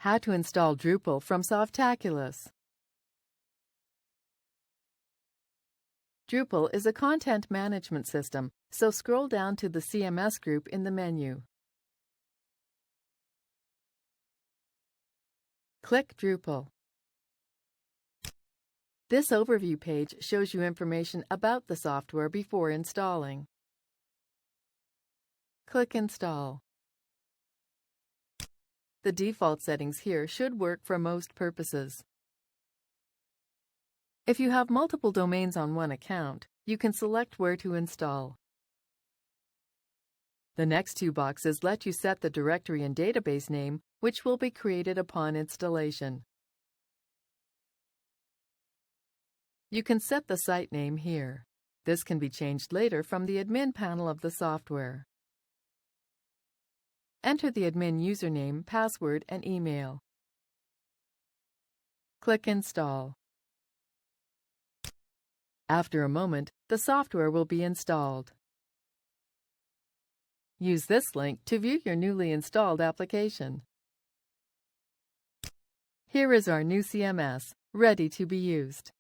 How to install Drupal from Softaculous. Drupal is a content management system, so scroll down to the CMS group in the menu. Click Drupal. This overview page shows you information about the software before installing. Click Install. The default settings here should work for most purposes. If you have multiple domains on one account, you can select where to install. The next two boxes let you set the directory and database name, which will be created upon installation. You can set the site name here. This can be changed later from the admin panel of the software. Enter the admin username, password, and email. Click Install. After a moment, the software will be installed. Use this link to view your newly installed application. Here is our new CMS, ready to be used.